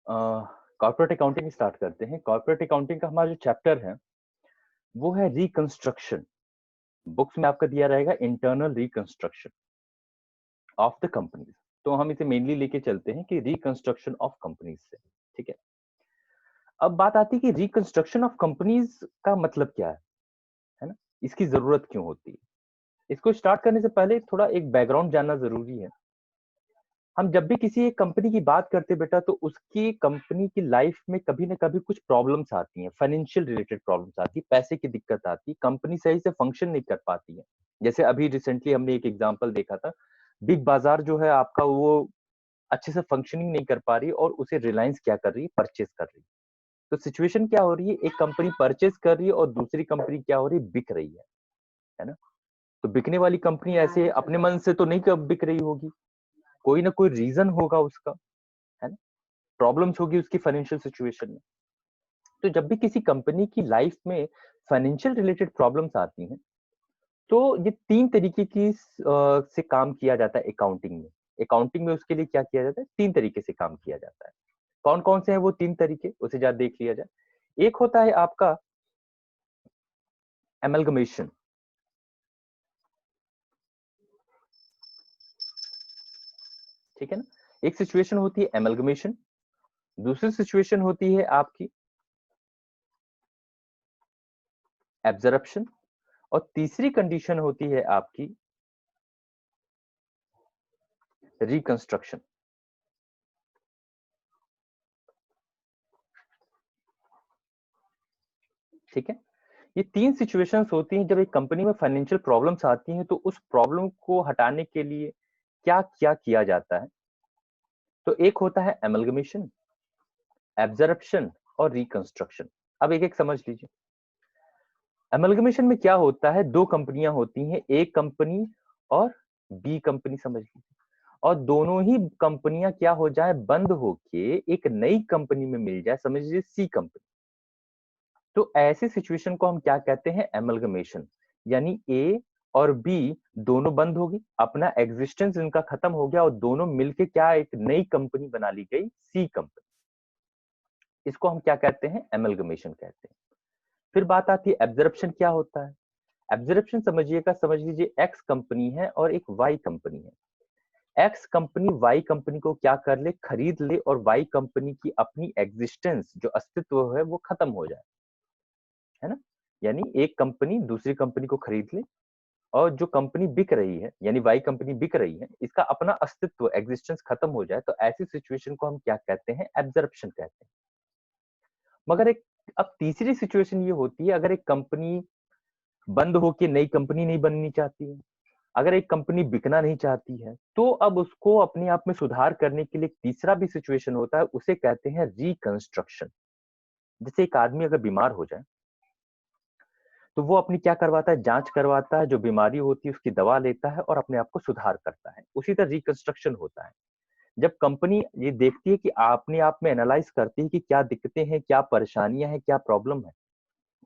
Corporate accounting start करते हैं। Corporate accounting का हमारा जो चैप्टर है वो है रिकंस्ट्रक्शन। बुक्स में आपका दिया रहेगा internal reconstruction of the companies. तो हम इसे मेनली लेके चलते हैं कि रिकंस्ट्रक्शन ऑफ कंपनीज से। ठीक है, अब बात आती है कि रिकंस्ट्रक्शन ऑफ कंपनीज का मतलब क्या है ना, इसकी जरूरत क्यों होती है। इसको स्टार्ट करने से पहले थोड़ा एक बैकग्राउंड जानना जरूरी है। हम जब भी किसी एक कंपनी की बात करते हैं बेटा, तो उसकी कंपनी की लाइफ में कभी ना कभी कुछ प्रॉब्लम्स आती हैं, फाइनेंशियल रिलेटेड प्रॉब्लम्स आती है, पैसे की दिक्कत आती है, कंपनी सही से फंक्शन नहीं कर पाती है। जैसे अभी रिसेंटली हमने एक एग्जांपल देखा था, बिग बाजार जो है आपका, वो अच्छे से फंक्शनिंग नहीं कर पा रही और उसे रिलायंस क्या कर रही है, परचेज कर रही है। तो सिचुएशन क्या हो रही है, एक कंपनी परचेज कर रही है और दूसरी कंपनी क्या हो रही है, बिक रही है ना। तो बिकने वाली कंपनी ऐसे अपने मन से तो नहीं कब बिक रही होगी, कोई ना कोई रीजन होगा उसका, है ना, प्रॉब्लम्स होगी उसकी फाइनेंशियल सिचुएशन में। तो जब भी किसी कंपनी की लाइफ में फाइनेंशियल रिलेटेड प्रॉब्लम्स आती हैं, तो ये तीन तरीके की से काम किया जाता है अकाउंटिंग में। अकाउंटिंग में उसके लिए क्या किया जाता है, तीन तरीके से काम किया जाता है। कौन कौन से हैं वो तीन तरीके, उसे जरा देख लिया जाए। एक होता है आपका एमलगमेशन। ठीक है ना, एक सिचुएशन होती है एमलगमेशन, दूसरी सिचुएशन होती है आपकी एब्जॉर्प्शन, और तीसरी कंडीशन होती है आपकी रिकंस्ट्रक्शन। ठीक है, ये तीन सिचुएशंस होती हैं जब एक कंपनी में फाइनेंशियल प्रॉब्लम्स आती हैं, तो उस प्रॉब्लम को हटाने के लिए क्या क्या किया जाता है। तो एक होता है एमलगमेशन, एब्जॉर्प्शन और रिकंस्ट्रक्शन। अब एक एक समझ लीजिए। एमलगमेशन में क्या होता है, दो कंपनियां होती हैं, ए कंपनी और बी कंपनी समझ लीजिए, और दोनों ही कंपनियां क्या हो जाए, बंद होके एक नई कंपनी में मिल जाए, समझ लीजिए सी कंपनी। तो ऐसी सिचुएशन को हम क्या कहते हैं, एमलगमेशन। यानी ए और बी दोनों बंद होगी, अपना एग्जिस्टेंस इनका खत्म हो गया और दोनों मिलके क्या एक नई कंपनी बना ली गई, सी कंपनी। इसको हम क्या कहते हैं, एमलगमेशन कहते हैं। फिर बात आती है एब्जॉर्प्शन। क्या होता है एब्जॉर्प्शन, समझिएगा, समझ लीजिए एक्स कंपनी है और एक वाई कंपनी है। एक्स कंपनी वाई कंपनी को क्या कर ले, खरीद ले, और वाई कंपनी की अपनी एग्जिस्टेंस, जो अस्तित्व है, वो खत्म हो जाए, है ना। यानी एक कंपनी दूसरी कंपनी को खरीद ले और जो कंपनी बिक रही है, यानी वाई कंपनी बिक रही है, इसका अपना अस्तित्व, एग्जिस्टेंस खत्म हो जाए, तो ऐसी सिचुएशन को हम क्या कहते हैं, एब्जॉर्प्शन कहते हैं। मगर एक अब तीसरी सिचुएशन ये होती है, अगर एक कंपनी बंद होके नई कंपनी नहीं बननी चाहती है, अगर एक कंपनी बिकना नहीं चाहती है, तो अब उसको अपने आप में सुधार करने के लिए एक तीसरा भी सिचुएशन होता है, उसे कहते हैं रिकंस्ट्रक्शन। जैसे एक आदमी अगर बीमार हो जाए, तो वो अपनी क्या करवाता है, जांच करवाता है, जो बीमारी होती है उसकी दवा लेता है और अपने आप को सुधार करता है। उसी तरह रिकंस्ट्रक्शन होता है, जब कंपनी ये देखती है कि अपने आप में एनालाइज करती है कि क्या दिक्कतें हैं, क्या परेशानियां हैं, क्या प्रॉब्लम है,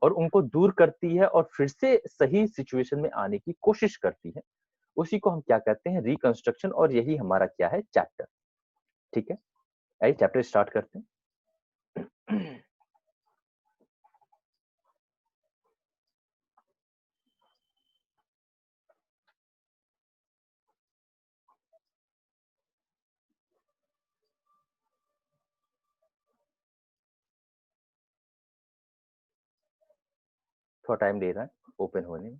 और उनको दूर करती है और फिर से सही सिचुएशन में आने की कोशिश करती है, उसी को हम क्या कहते हैं, रिकंस्ट्रक्शन। और यही हमारा क्या है, चैप्टर। ठीक है, आइए चैप्टर स्टार्ट करते हैं। थोड़ा टाइम दे रहा है ओपन होने में।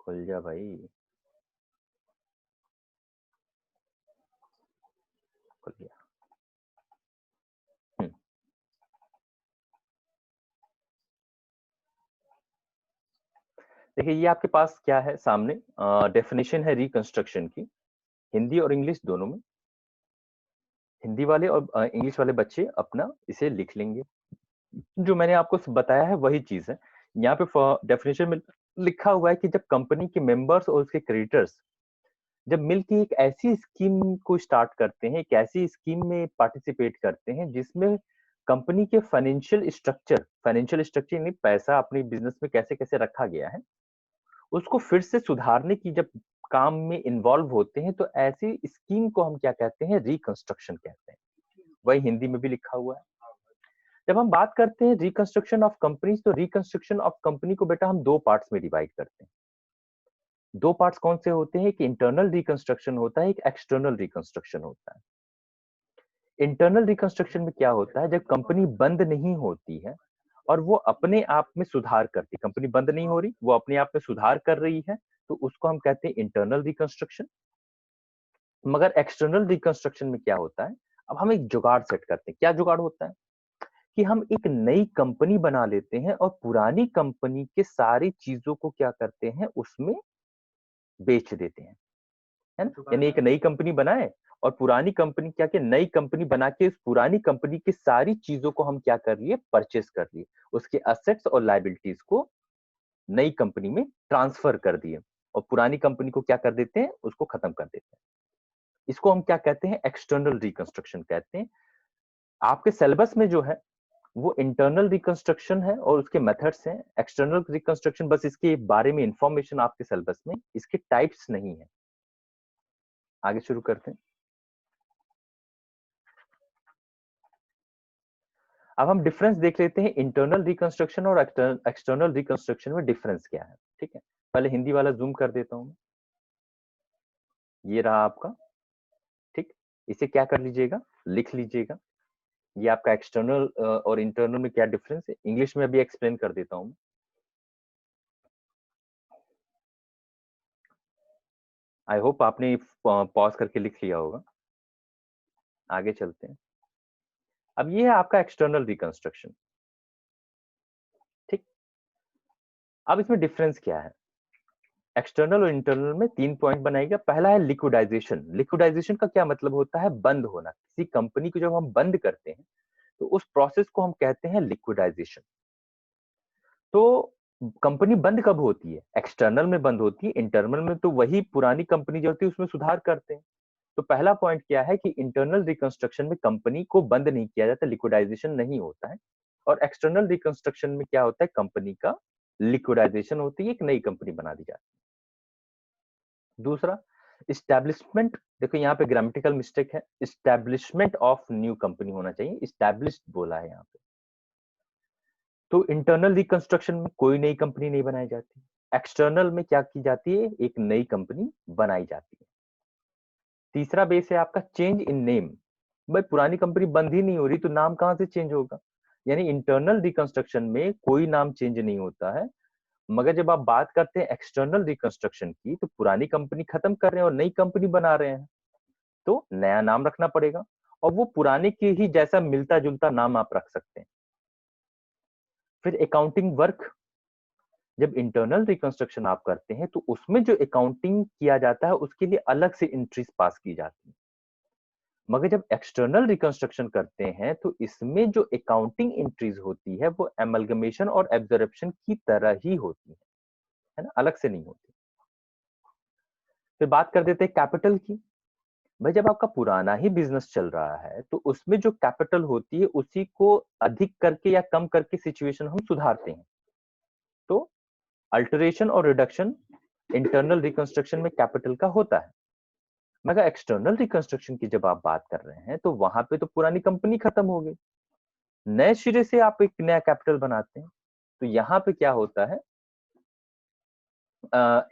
खुल जा भाई, खुल गया। हम्म, देखिए ये आपके पास क्या है सामने, डेफिनेशन है रिकंस्ट्रक्शन की, हिंदी और इंग्लिश दोनों में। हिंदी वाले और इंग्लिश वाले बच्चे अपना इसे लिख लेंगे। जो मैंने आपको बताया है वही चीज है। यहाँ पे डेफिनेशन में लिखा हुआ है कि जब कंपनी के मेंबर्स और उसके क्रेडिटर्स जब मिलकर एक ऐसी स्कीम को स्टार्ट करते हैं, एक ऐसी स्कीम में पार्टिसिपेट करते हैं जिसमें कंपनी के फाइनेंशियल स्ट्रक्चर यानी पैसा अपने बिजनेस में कैसे कैसे रखा गया है, उसको फिर से सुधारने की जब काम में इन्वॉल्व होते हैं, तो ऐसी स्कीम को हम क्या कहते हैं, रिकंस्ट्रक्शन कहते हैं। वही हिंदी में भी लिखा हुआ है। जब हम बात करते हैं रिकंस्ट्रक्शन ऑफ कंपनीज, तो रिकंस्ट्रक्शन ऑफ कंपनी को बेटा हम दो पार्ट्स में डिवाइड करते हैं। दो पार्ट्स कौन से होते हैं, एक इंटरनल रिकंस्ट्रक्शन होता है, एक एक्सटर्नल रिकंस्ट्रक्शन होता है। इंटरनल रिकंस्ट्रक्शन में क्या होता है, जब कंपनी बंद नहीं होती है और वो अपने आप में सुधार करती है, कंपनी बंद नहीं हो रही, वो अपने आप में सुधार कर रही है, तो उसको हम कहते हैं इंटरनल रिकंस्ट्रक्शन। मगर एक्सटर्नल रिकंस्ट्रक्शन में क्या होता है, अब हम एक जुगाड़ सेट करते हैं। क्या जुगाड़ होता है कि हम एक नई कंपनी बना लेते हैं और पुरानी कंपनी के सारी चीजों को क्या करते हैं, उसमें बेच देते हैं, है ना। यानी एक नई कंपनी बनाए और पुरानी कंपनी क्या, कि नई कंपनी बना के उस पुरानी कंपनी की सारी चीजों को हम क्या कर लिए, परचेस कर लिए, उसके असेट्स और लायबिलिटीज को नई कंपनी में ट्रांसफर कर दिए और पुरानी कंपनी को क्या कर देते हैं, उसको खत्म कर देते हैं। इसको हम क्या कहते हैं, एक्सटर्नल रिकंस्ट्रक्शन कहते हैं। आपके सिलेबस में जो है वो इंटरनल रिकंस्ट्रक्शन है और उसके मेथड्स हैं। एक्सटर्नल रिकंस्ट्रक्शन बस इसके बारे में इंफॉर्मेशन आपके सिलेबस में, इसके टाइप्स नहीं है। आगे शुरू करते हैं। अब हम डिफरेंस देख लेते हैं, इंटरनल रिकंस्ट्रक्शन और एक्सटर्नल रिकंस्ट्रक्शन में डिफरेंस क्या है। ठीक है, पहले हिंदी वाला जूम कर देता हूं। ये रहा आपका, ठीक। इसे क्या कर लीजिएगा, लिख लीजिएगा। ये आपका एक्सटर्नल और इंटरनल में क्या डिफरेंस है, इंग्लिश में अभी एक्सप्लेन कर देता हूं। आई होप आपने पॉज करके लिख लिया होगा। आगे चलते हैं। अब ये है आपका एक्सटर्नल रिकंस्ट्रक्शन, ठीक। अब इसमें डिफरेंस क्या है, एक्सटर्नल और इंटरनल में 3 पॉइंट बनाएगा। पहला है लिक्विडाइजेशन। लिक्विडाइजेशन का क्या मतलब होता है, बंद होना। किसी कंपनी को जब हम बंद करते हैं तो उस प्रोसेस को हम कहते हैं लिक्विडाइजेशन। तो कंपनी बंद कब होती है, एक्सटर्नल में बंद होती है, इंटरनल में तो वही पुरानी कंपनी जो होती है उसमें सुधार करते हैं। तो पहला पॉइंट क्या है कि इंटरनल रिकंस्ट्रक्शन में कंपनी को बंद नहीं किया जाता, लिक्विडाइजेशन नहीं होता है। और एक्सटर्नल रिकंस्ट्रक्शन में क्या होता है, कंपनी का लिक्विडाइजेशन होती है, एक नई कंपनी बना दी जाती है। दूसरा, इस्टेब्लिशमेंट। देखो यहाँ पे ग्रामेटिकल मिस्टेक है, इस्टेब्लिशमेंट ऑफ न्यू कंपनी होना चाहिए, इस्टेब्लिश्ड बोला है यहाँ पे। तो इंटरनल रिकंस्ट्रक्शन में कोई नई कंपनी नहीं बनाई जाती, एक्सटर्नल में क्या की जाती है, एक नई कंपनी बनाई जाती है। तीसरा बेस है आपका चेंज इन नेम। भाई पुरानी कंपनी बंद ही नहीं हो रही तो नाम कहां से चेंज होगा, यानी इंटरनल रिकंस्ट्रक्शन में कोई नाम चेंज नहीं होता है। मगर जब आप बात करते हैं एक्सटर्नल रिकंस्ट्रक्शन की, तो पुरानी कंपनी खत्म कर रहे हैं और नई कंपनी बना रहे हैं, तो नया नाम रखना पड़ेगा और वो पुराने के ही जैसा मिलता जुलता नाम आप रख सकते हैं। फिर अकाउंटिंग वर्क, जब इंटरनल रिकंस्ट्रक्शन आप करते हैं तो उसमें जो अकाउंटिंग किया जाता है उसके लिए अलग से एंट्रीज पास की जाती है। मगर जब एक्सटर्नल रिकंस्ट्रक्शन करते हैं तो इसमें जो अकाउंटिंग एंट्रीज होती है वो एमलगमेशन और एब्जॉर्प्शन की तरह ही होती है ना, अलग से नहीं होती। फिर बात कर देते हैं कैपिटल की। भाई जब आपका पुराना ही बिजनेस चल रहा है तो उसमें जो कैपिटल होती है उसी को अधिक करके या कम करके सिचुएशन हम सुधारते हैं। तो अल्टरेशन और रिडक्शन इंटरनल रिकंस्ट्रक्शन में कैपिटल का होता है। मगर एक्सटर्नल रिकंस्ट्रक्शन की जब आप बात कर रहे हैं तो वहां पे तो पुरानी कंपनी खत्म हो गई, नए सिरे से आप एक नया कैपिटल बनाते हैं। तो यहाँ पे क्या होता है,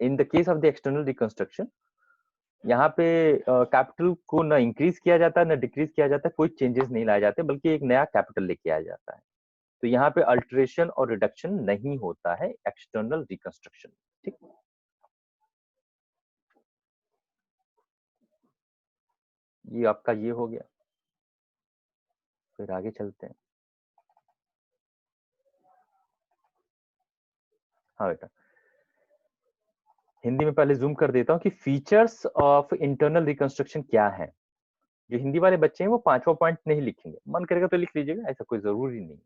in the case of the external reconstruction, यहाँ पे कैपिटल को ना इंक्रीज किया जाता है ना डिक्रीज किया जाता है, कोई चेंजेस नहीं लाए जाते, बल्कि एक नया कैपिटल लेके आया जाता है। तो यहाँ पे अल्टरेशन और रिडक्शन नहीं होता है एक्सटर्नल रिकंस्ट्रक्शन, ठीक। ये आपका ये हो गया। फिर आगे चलते हैं। हाँ बेटा, हिंदी में पहले जूम कर देता हूँ कि फीचर्स ऑफ इंटरनल रिकंस्ट्रक्शन क्या है। जो हिंदी वाले बच्चे हैं वो पांचवा पॉइंट नहीं लिखेंगे, मन करेगा तो लिख लीजिएगा, ऐसा कोई जरूरी नहीं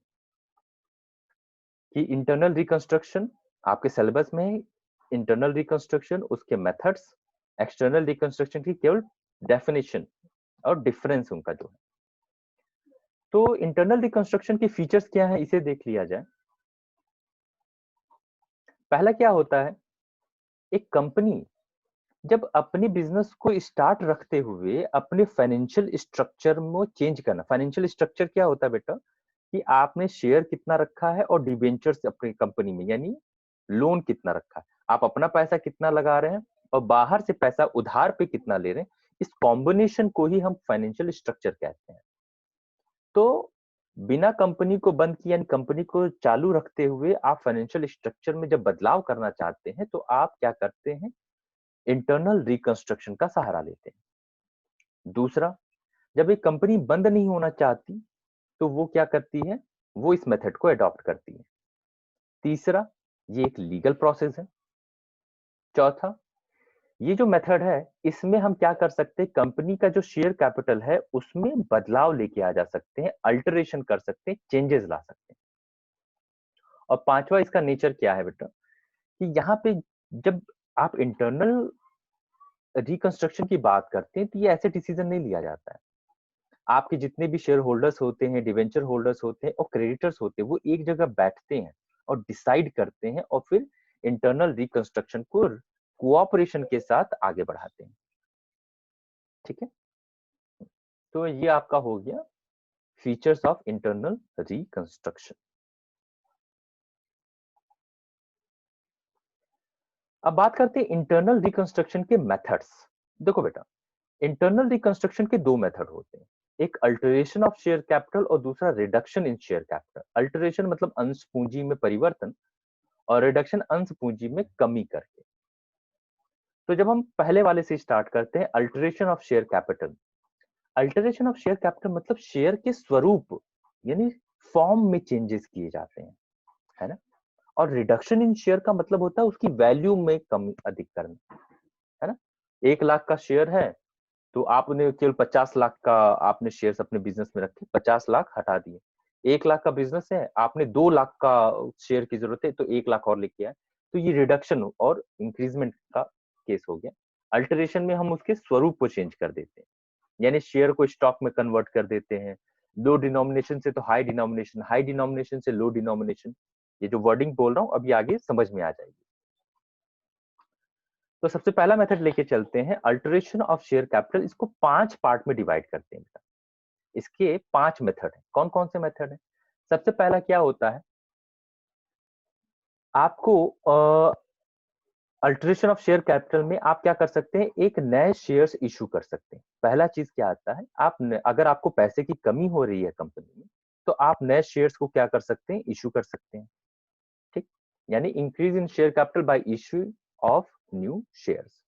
कि इंटरनल रिकंस्ट्रक्शन आपके सिलेबस में है। इंटरनल रिकंस्ट्रक्शन, उसके मेथड्स, एक्सटर्नल रिकंस्ट्रक्शन की केवल डेफिनेशन और डिफरेंस उनका जो है। तो इंटरनल रिकंस्ट्रक्शन के फीचर्स क्या है, इसे देख लिया जाए। पहला क्या होता है, एक कंपनी जब अपनी बिजनेस को स्टार्ट रखते हुए अपने फाइनेंशियल स्ट्रक्चर में चेंज करना। फाइनेंशियल स्ट्रक्चर क्या होता है बेटा, कि आपने शेयर कितना रखा है और डिबेंचर्स अपनी कंपनी में, यानी लोन कितना रखा है, आप अपना पैसा कितना लगा रहे हैं और बाहर से पैसा उधार पे कितना ले रहे हैं, इस कॉम्बिनेशन को ही हम फाइनेंशियल स्ट्रक्चर कहते हैं। तो बिना कंपनी को बंद किए यानी कंपनी को चालू रखते हुए आप फाइनेंशियल स्ट्रक्चर में जब बदलाव करना चाहते हैं तो आप क्या करते हैं, इंटरनल रिकंस्ट्रक्शन का सहारा लेते हैं। दूसरा, जब एक कंपनी बंद नहीं होना चाहती तो वो क्या करती है, वो इस मेथड को अडॉप्ट करती है। तीसरा, ये एक लीगल प्रोसेस है। चौथा, ये जो मेथड है इसमें हम क्या कर सकते हैं, कंपनी का जो शेयर कैपिटल है उसमें बदलाव लेके आ जा सकते हैं, अल्टरेशन कर सकते हैं, चेंजेस ला सकते हैं। और पांचवा इसका नेचर क्या है बेटा, कि यहाँ पे जब आप इंटरनल रिकंस्ट्रक्शन की बात करते हैं तो ये ऐसे डिसीजन नहीं लिया जाता है। आपके जितने भी शेयर होल्डर्स होते हैं, डिवेंचर होल्डर्स होते हैं और क्रेडिटर्स होते हैं, वो एक जगह बैठते हैं और डिसाइड करते हैं और फिर इंटरनल रिकंस्ट्रक्शन को कोऑपरेशन के साथ आगे बढ़ाते हैं। ठीक है, तो ये आपका हो गया फीचर्स ऑफ इंटरनल रिकंस्ट्रक्शन। अब बात करते हैं इंटरनल रिकंस्ट्रक्शन के मेथड्स। देखो बेटा, इंटरनल रिकंस्ट्रक्शन के दो मेथड होते हैं, एक अल्टरेशन ऑफ शेयर कैपिटल और दूसरा reduction in share capital. Alteration मतलब अंश पूंजी में परिवर्तन और रिडक्शन अंश पूंजी में कमी करके। तो जब हम पहले वाले से स्टार्ट करते हैं, alteration of share capital. Alteration of share capital मतलब शेयर के स्वरूप यानी फॉर्म में चेंजेस किए जाते हैं, है ना। और रिडक्शन इन शेयर का मतलब होता है उसकी वैल्यू में कमी अधिक करना, है ना। 1 लाख का शेयर है तो आपने केवल 50 लाख का आपने शेयर्स अपने बिजनेस में रखे, 50 लाख हटा दिए। 1 लाख का बिजनेस है, आपने 2 लाख का शेयर की जरूरत है तो 1 लाख और लेके आए, तो ये रिडक्शन और इंक्रीजमेंट का केस हो गया। अल्टरेशन में हम उसके स्वरूप को चेंज कर देते हैं, यानी शेयर को स्टॉक में कन्वर्ट कर देते हैं। लो डिनोमिनेशन से तो हाई डिनोमिनेशन, हाई डिनोमिनेशन से लो डिनोमिनेशन। ये जो वर्डिंग बोल रहा हूं अभी आगे समझ में आ जाएगी। तो सबसे पहला मेथड लेके चलते हैं, अल्टरेशन ऑफ शेयर कैपिटल। इसको 5 पार्ट में डिवाइड करते हैं। इसके 5 मेथड हैं। कौन कौन से मेथड हैं? सबसे पहला क्या होता है, आपको अल्टरेशन ऑफ शेयर कैपिटल में आप क्या कर सकते हैं, एक नए शेयर्स इशू कर सकते हैं। पहला चीज क्या आता है, अगर आपको पैसे की कमी हो रही है कंपनी में तो आप नए शेयर्स को क्या कर सकते हैं, इशू कर सकते हैं। ठीक, यानी increase in share capital by issue of new shares.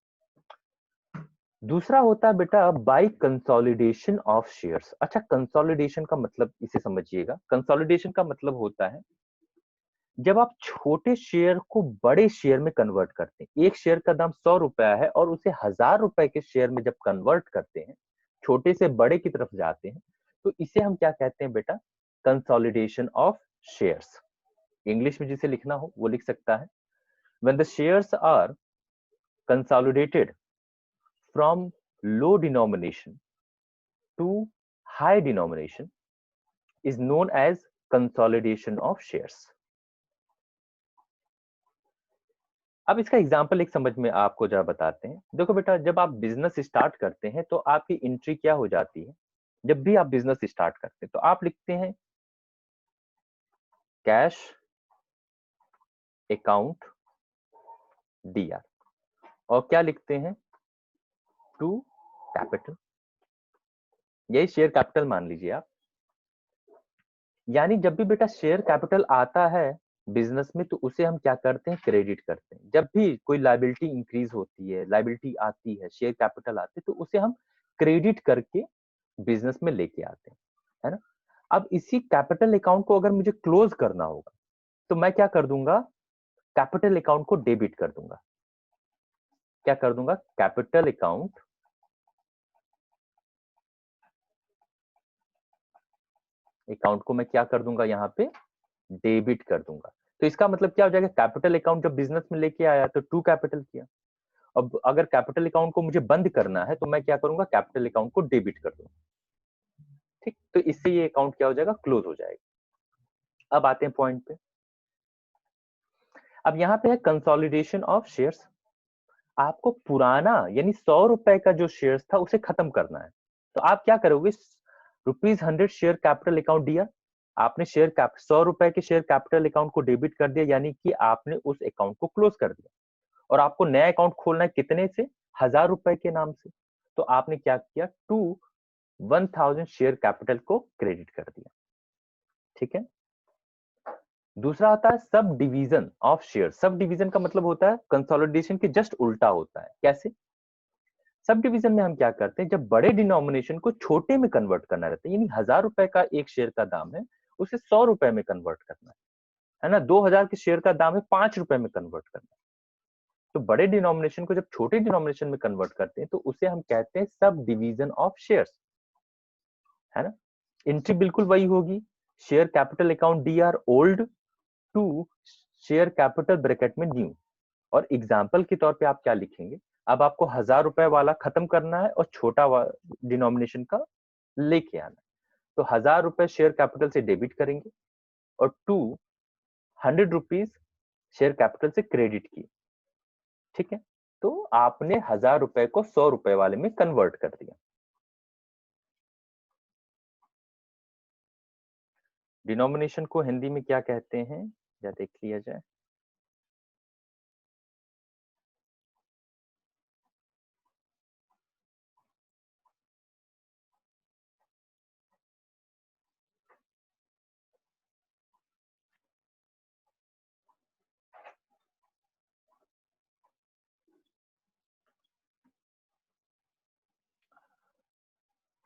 दूसरा होता है बेटा बाय कंसोलिडेशन ऑफ शेयर्स। अच्छा, कंसोलिडेशन का मतलब इसे समझिएगा। कंसोलिडेशन का मतलब होता है जब आप छोटे शेयर को बड़े शेयर में कन्वर्ट करते हैं। एक शेयर का दाम 100 रुपया है और उसे 1000 रुपए के शेयर में जब कन्वर्ट करते हैं, छोटे से बड़े की तरफ जाते हैं, तो इसे हम क्या कहते हैं बेटा, कंसोलिडेशन ऑफ शेयर्स। इंग्लिश में जिसे लिखना हो वो लिख सकता है, when the shares are consolidated from low denomination to high denomination is known as consolidation of shares। अब इसका एग्जांपल एक समझ में आपको जरा बताते हैं। देखो बेटा, जब आप बिजनेस स्टार्ट करते हैं तो आपकी एंट्री क्या हो जाती है, जब भी आप बिजनेस स्टार्ट करते हैं तो आप लिखते हैं कैश अकाउंट डीआर, और क्या लिखते हैं, टू कैपिटल। यही शेयर कैपिटल मान लीजिए आप। यानी जब भी बेटा शेयर कैपिटल आता है बिजनेस में तो उसे हम क्या करते हैं, क्रेडिट करते हैं। जब भी कोई लायबिलिटी इंक्रीज होती है, लायबिलिटी आती है, शेयर कैपिटल आते हैं, तो उसे हम क्रेडिट करके बिजनेस में लेके आते हैं, है ना। अब इसी कैपिटल अकाउंट को अगर मुझे क्लोज करना होगा तो मैं क्या कर दूंगा, कैपिटल अकाउंट को डेबिट कर दूंगा। क्या कर दूंगा, कैपिटल अकाउंट को मैं क्या कर दूंगा, यहाँ पे डेबिट कर दूंगा। तो इसका मतलब क्या हो जाएगा, कैपिटल अकाउंट जब बिजनेस में लेके आया तो टू कैपिटल किया। अब अगर कैपिटल अकाउंट को मुझे बंद करना है तो मैं क्या करूंगा, कैपिटल अकाउंट को डेबिट कर दूंगा। ठीक, तो इससे ये अकाउंट क्या हो जाएगा, क्लोज हो जाएगा। अब आते हैं पॉइंट पे। अब यहाँ पे है कंसोलिडेशन ऑफ शेयर्स। आपको पुराना यानी 100 रुपए का जो शेयर था उसे खत्म करना है। तो आप क्या करोगे, ₹100 शेयर कैपिटल अकाउंट दिया, आपने शेयर कैप 100 रुपए के शेयर कैपिटल अकाउंट को डेबिट कर दिया, यानी कि आपने उस अकाउंट को क्लोज कर दिया। और आपको नया अकाउंट खोलना है कितने से, 1000 रुपए के नाम से। तो आपने क्या किया, 1000 शेयर कैपिटल को क्रेडिट कर दिया। ठीक है। दूसरा आता है sub division of share. Sub division का मतलब होता है कंसोलिडेशन के जस्ट उल्टा होता है। कैसे? सब डिवीजन में हम क्या करते हैं, जब बड़े डिनोमिनेशन को छोटे में कन्वर्ट करना रहता है, यानी 1000 रुपए का एक शेयर का दाम है, उसे 100 रुपए में कन्वर्ट करना है ना। 2000 के शेयर का दाम है, 5 रुपए में कन्वर्ट करना है। तो बड़े डिनोमिनेशन को जब छोटे डिनोमिनेशन में कन्वर्ट करते हैं तो उसे हम कहते हैं सब डिवीजन ऑफ शेयर्स, है ना। एंट्री बिल्कुल वही होगी, share capital account D R old to share capital bracket में न्यू। और एग्जाम्पल के तौर पे आप क्या लिखेंगे, अब आपको 1000 रुपए वाला खत्म करना है और छोटा डिनोमिनेशन का लेके आना है। तो 1000 रुपए शेयर कैपिटल से डेबिट करेंगे और 200 रुपीज शेयर कैपिटल से क्रेडिट किए। ठीक है। तो आपने 1000 रुपए को 100 रुपए वाले में कन्वर्ट कर दिया। डिनोमिनेशन को हिंदी में क्या कहते हैं, या देख लिया जाए।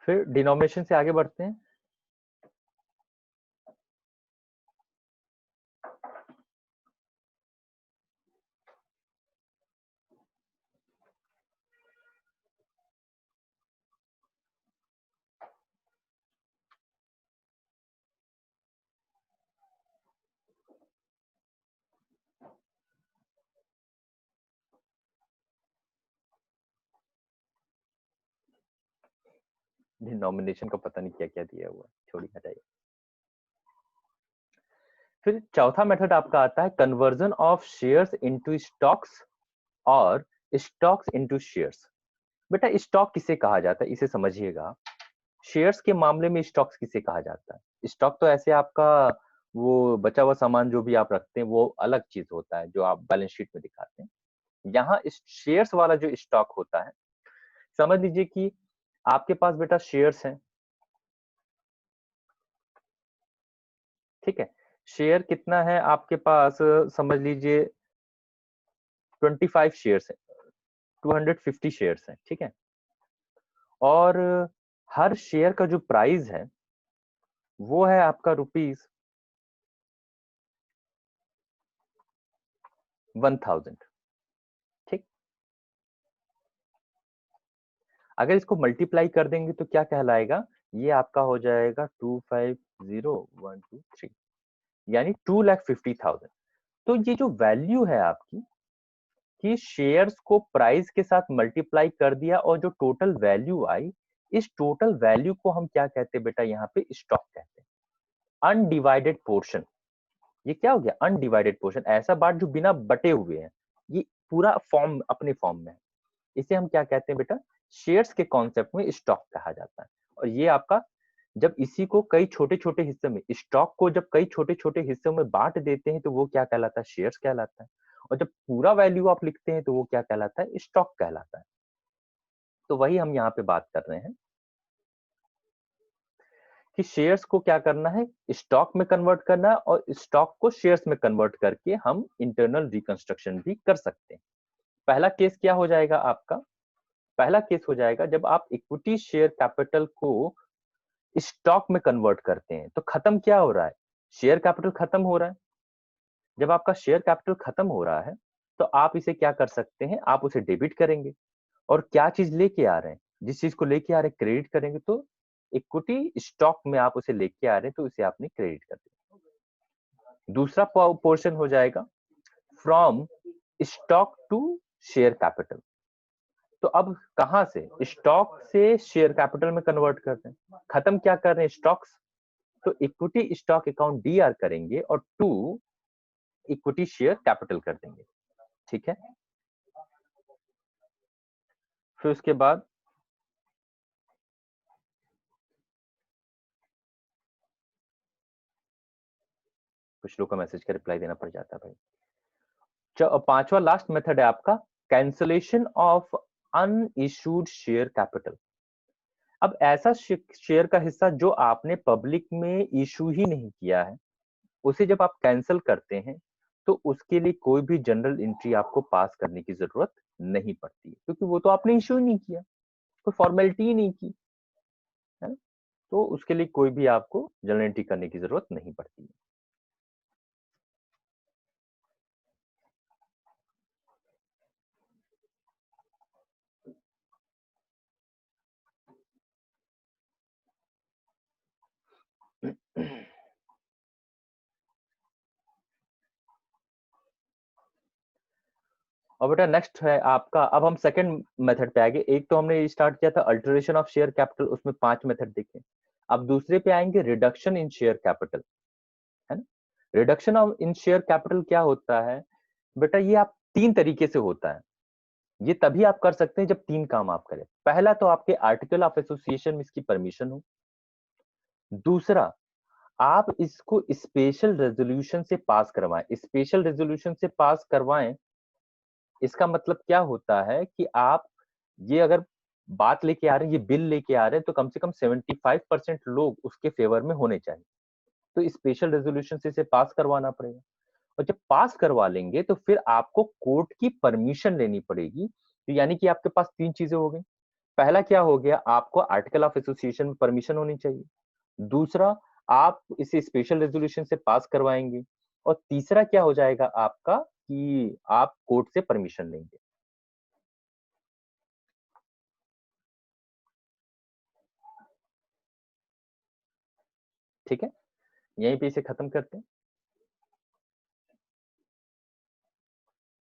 फिर डिनोमिनेशन से आगे बढ़ते हैं। डिनोमिनेशन का पता नहीं क्या क्या दिया हुआ है, छोड़ी हटाइए। फिर चौथा मेथड आपका आता है conversion of shares into stocks और स्टॉक्स इनटू शेयर्स। बेटा स्टॉक किसे कहा जाता है, इसे समझिएगा। शेयर्स के मामले में स्टॉक्स किसे कहा जाता है, स्टॉक तो ऐसे आपका वो बचा हुआ सामान जो भी आप रखते हैं वो अलग चीज होता है जो आप बैलेंस शीट में दिखाते हैं। यहाँ इस शेयर्स वाला जो स्टॉक होता है, समझ लीजिए कि आपके पास बेटा शेयर्स हैं। ठीक है। शेयर कितना है आपके पास, समझ लीजिए 25 शेयर्स है, 250 शेयर्स है। ठीक है। और हर शेयर का जो प्राइस है वो है आपका ₹1000। ठीक। अगर इसको मल्टीप्लाई कर देंगे तो क्या कहलाएगा, ये आपका हो जाएगा 250123, यानी 2,50,000। तो ये जो वैल्यू है आपकी, कि शेयर्स को प्राइस के साथ मल्टीप्लाई कर दिया और जो टोटल वैल्यू आई, इस टोटल वैल्यू को हम क्या कहते हैं बेटा, यहाँ पे स्टॉक कहते हैं। अनडिवाइडेड पोर्शन, ये क्या हो गया, अनडिवाइडेड पोर्शन, ऐसा पार्ट जो बिना बटे हुए है, ये पूरा फॉर्म अपने फॉर्म में है। इसे हम क्या कहते हैं बेटा, शेयर्स के कॉन्सेप्ट में स्टॉक कहा जाता है। और ये आपका जब इसी को कई छोटे छोटे हिस्से में, स्टॉक को जब कई छोटे छोटे हिस्सों में बांट देते हैं तो वो क्या कहलाता है, शेयर्स कहलाता है। और जब पूरा वैल्यू आप लिखते हैं तो वो क्या कहलाता है, स्टॉक कहलाता है। तो वही हम यहाँ पे बात कर रहे हैं कि शेयर्स को क्या करना है, स्टॉक में कन्वर्ट करना है, और स्टॉक को शेयर्स में कन्वर्ट करके हम इंटरनल रिकंस्ट्रक्शन भी कर सकते हैं। पहला केस क्या हो जाएगा आपका, पहला केस हो जाएगा जब आप इक्विटी शेयर कैपिटल को स्टॉक में कन्वर्ट करते हैं तो खत्म क्या हो रहा है, शेयर कैपिटल खत्म हो रहा है। जब आपका शेयर कैपिटल खत्म हो रहा है तो आप इसे क्या कर सकते हैं, आप उसे डेबिट करेंगे। और क्या चीज लेके आ रहे हैं, जिस चीज को लेके आ रहे हैं क्रेडिट करेंगे। तो इक्विटी स्टॉक में आप उसे लेके आ रहे हैं तो उसे आपने क्रेडिट कर दिया। दूसरा पोर्शन हो जाएगा from stock to share capital. तो अब कहां से, स्टॉक से शेयर कैपिटल में कन्वर्ट करते हैं, खत्म क्या कर रहे हैं, स्टॉक्स। तो equity stock account D are करेंगे और टू इक्विटी शेयर कैपिटल कर देंगे। ठीक है। फिर उसके बाद कुछ लोग का मैसेज का रिप्लाई देना पड़ जाता है भाई। पांचवा लास्ट मेथड है आपका cancellation of unissued share capital. अब ऐसा शेयर का हिस्सा जो आपने पब्लिक में इशू ही नहीं किया है, उसे जब आप कैंसिल करते हैं तो उसके लिए कोई भी जनरल एंट्री आपको पास करने की जरूरत नहीं पड़ती है, क्योंकि वो तो आपने इशू ही नहीं किया, कोई फॉर्मेलिटी ही नहीं की, है ना? तो उसके लिए कोई भी आपको जनरल एंट्री करने की जरूरत नहीं पड़ती है। और बेटा नेक्स्ट है आपका, अब हम सेकंड मेथड पे आएंगे। एक तो हमने स्टार्ट किया था अल्टरेशन ऑफ शेयर कैपिटल, उसमें 5 मेथड देखे। अब दूसरे पे आएंगे रिडक्शन इन शेयर कैपिटल, है ना? Reduction of in share capital क्या होता है बेटा? ये आप 3 तरीके से होता है। ये तभी आप कर सकते हैं जब 3 काम आप करें। पहला तो आपके आर्टिकल ऑफ एसोसिएशन में इसकी परमिशन हो। दूसरा, आप इसको स्पेशल रेजोल्यूशन से पास करवाएं। स्पेशल रेजोल्यूशन से पास करवाएं, इसका मतलब क्या होता है कि आप ये अगर बात लेके आ रहे हैं, ये बिल लेके आ रहे हैं, तो कम से कम 75% लोग उसके फेवर में होने चाहिए। तो स्पेशल रेजोल्यूशन से इसे पास करवाना पड़ेगा। और जब पास करवा लेंगे तो फिर आपको कोर्ट की परमिशन लेनी पड़ेगी। तो यानी कि आपके पास 3 चीजें हो गई। पहला क्या हो गया? आपको आर्टिकल ऑफ एसोसिएशन में परमिशन होनी चाहिए। दूसरा, आप इसे स्पेशल रेजोल्यूशन से पास करवाएंगे। और तीसरा क्या हो जाएगा आपका कि आप कोर्ट से परमिशन लेंगे। ठीक है, यहीं पे इसे खत्म करते हैं।